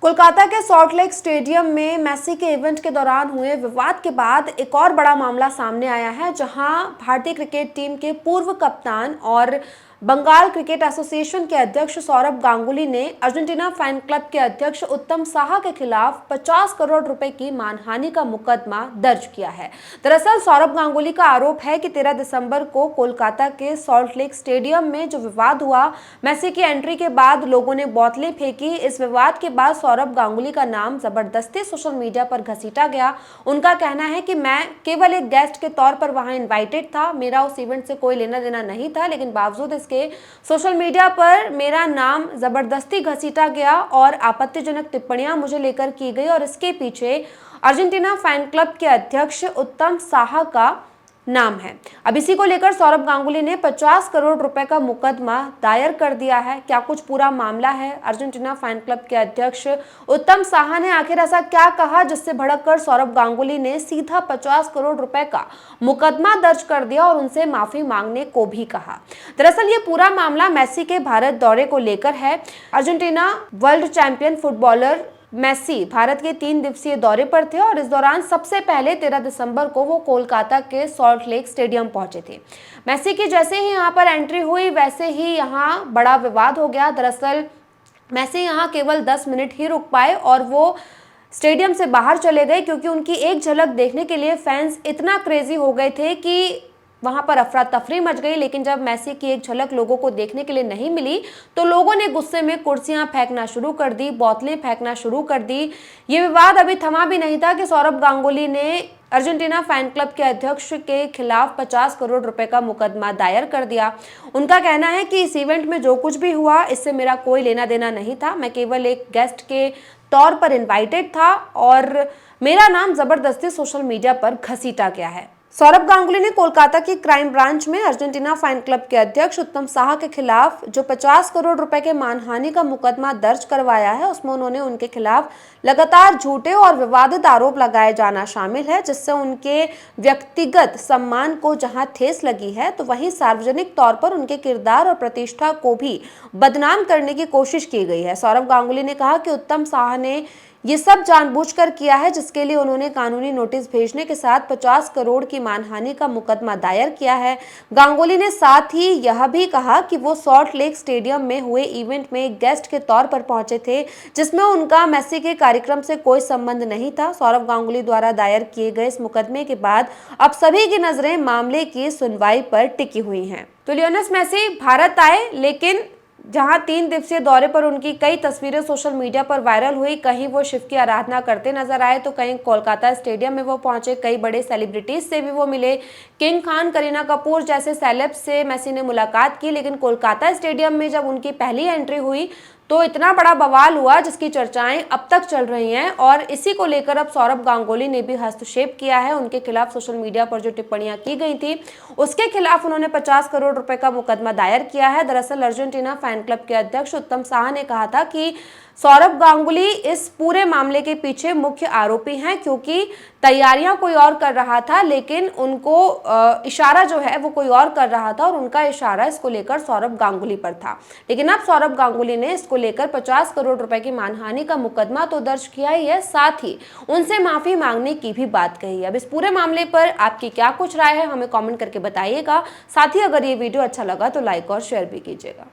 कोलकाता के salt lake stadium में Messi के इवेंट के दौरान हुए विवाद के बाद एक और बड़ा मामला सामने आया है, जहां भारतीय क्रिकेट टीम के पूर्व कप्तान और बंगाल क्रिकेट एसोसिएशन के अध्यक्ष सौरभ गांगुली ने अर्जेंटीना फैन क्लब के अध्यक्ष उत्तम साहा के खिलाफ 50 करोड़ रुपए की मानहानि का मुकदमा दर्ज किया है। दरअसल सौरभ गांगुली का आरोप है कि 13 दिसंबर को कोलकाता के सॉल्ट लेक स्टेडियम में जो विवाद हुआ, मेसी की एंट्री के बाद लोगों ने बोतलें फेंकी। इस विवाद के बाद सौरभ गांगुली का नाम जबरदस्ती सोशल मीडिया पर घसीटा गया। उनका कहना है कि मैं केवल एक गेस्ट के तौर पर वहां इन्वाइटेड था, मेरा उस इवेंट से कोई लेना देना नहीं था, लेकिन बावजूद के सोशल मीडिया पर मेरा नाम जबरदस्ती घसीटा गया और आपत्तिजनक टिप्पणियां मुझे लेकर की गई और इसके पीछे अर्जेंटीना फैन क्लब के अध्यक्ष उत्तम साहा का नाम है। अब इसी को लेकर सौरभ गांगुली ने 50 करोड़ रुपए का मुकदमा दायर कर दिया है। क्या कुछ पूरा मामला है? अर्जेंटीना फैन क्लब के अध्यक्ष उत्तम साहा ने आखिर ऐसा क्या कहा जिससे भड़ककर सौरभ गांगुली ने सीधा 50 करोड़ रुपए का मुकदमा दर्ज कर दिया और उनसे माफी मांगने को भी कहा। दरअसल ये पूरा मामला मेसी के भारत दौरे को लेकर है। Argentina world champion footballer Messi Bharat के 3 दिवसीय दौरे पर थे और इस दौरान सबसे पहले 13 दिसंबर को वो कोलकाता के सॉल्ट लेक स्टेडियम पहुंचे थे। मेसी की जैसे ही यहां पर एंट्री हुई, वैसे ही यहां बड़ा विवाद हो गया। दरअसल मेसी यहां केवल 10 मिनट ही रुक पाए और वो स्टेडियम से बाहर चले गए, क्योंकि उनकी एक झलक देखने के लिए फैंस इतना क्रेजी हो गए थे कि वहां पर अफरा तफरी मच गई। लेकिन जब मेसी की एक झलक लोगों को देखने के लिए नहीं मिली तो लोगों ने गुस्से में कुर्सियां फेंकना शुरू कर दी, बोतलें फेंकना शुरू कर दी। ये विवाद अभी थमा भी नहीं था कि सौरभ गांगुली ने अर्जेंटीना फैन क्लब के अध्यक्ष के खिलाफ 50 करोड़ रुपए का मुकदमा दायर कर दिया। उनका कहना है कि इस इवेंट में जो कुछ भी हुआ इससे मेरा कोई लेना देना नहीं था, मैं केवल एक गेस्ट के तौर पर इन्वाइटेड था और मेरा नाम जबरदस्ती सोशल मीडिया पर घसीटा गया है। सौरभ गांगुली ने कोलकाता की क्राइम ब्रांच में अर्जेंटीना फैन क्लब के अध्यक्ष उत्तम साहा के खिलाफ जो 50 करोड़ रुपए के मानहानि का मुकदमा दर्ज करवाया है, उसमें उन्होंने उनके खिलाफ लगातार झूठे और विवादित आरोप लगाए जाना शामिल है, जिससे उनके व्यक्तिगत सम्मान को जहां ठेस लगी है तो वहीं सार्वजनिक तौर पर उनके किरदार और प्रतिष्ठा को भी बदनाम करने की कोशिश की गई है। सौरभ गांगुली ने कहा कि उत्तम साहा ने ये सब जानबूझकर किया है, जिसके लिए उन्होंने कानूनी नोटिस भेजने के साथ 50 करोड़ की मानहानि का मुकदमा दायर किया है। गांगुली ने साथ ही यह भी कहा कि वो सॉल्ट लेक स्टेडियम में हुए इवेंट में एक गेस्ट के तौर पर पहुंचे थे, जिसमें उनका मेसी के कार्यक्रम से कोई संबंध नहीं था। सौरभ गांगुली द्वारा दायर किए गए इस मुकदमे के बाद अब सभी की नजरें मामले की सुनवाई पर टिकी हुई हैं। तो लियोनेल मेसी भारत आए, लेकिन जहां 3 दिवसीय दौरे पर उनकी कई तस्वीरें सोशल मीडिया पर वायरल हुई। कहीं वो शिव की आराधना करते नजर आए तो कहीं कोलकाता स्टेडियम में वो पहुंचे। कई बड़े सेलिब्रिटीज से भी वो मिले। किंग खान, करीना कपूर जैसे सेलेब्स से मेसी ने मुलाकात की। लेकिन कोलकाता स्टेडियम में जब उनकी पहली एंट्री हुई तो इतना बड़ा बवाल हुआ जिसकी चर्चाएं अब तक चल रही हैं और इसी को लेकर अब सौरभ गांगुली ने भी हस्तक्षेप किया है। उनके खिलाफ सोशल मीडिया पर जो टिप्पणियां की गई थी उसके खिलाफ उन्होंने 50 करोड़ रुपए का मुकदमा दायर किया है। दरअसल अर्जेंटीना फैन क्लब के अध्यक्ष उत्तम साहा ने कहा था कि सौरभ गांगुली इस पूरे मामले के पीछे मुख्य आरोपी हैं, क्योंकि तैयारियां कोई और कर रहा था लेकिन उनको इशारा जो है वो कोई और कर रहा था और उनका इशारा इसको लेकर सौरभ गांगुली पर था। लेकिन अब सौरभ गांगुली ने इसको लेकर 50 करोड़ रुपए की मानहानि का मुकदमा तो दर्ज किया ही है, साथ ही उनसे माफी मांगने की भी बात कही है। अब इस पूरे मामले पर आपकी क्या कुछ राय है, हमें कॉमेंट करके बताइएगा। साथ ही अगर ये वीडियो अच्छा लगा तो लाइक और शेयर भी कीजिएगा।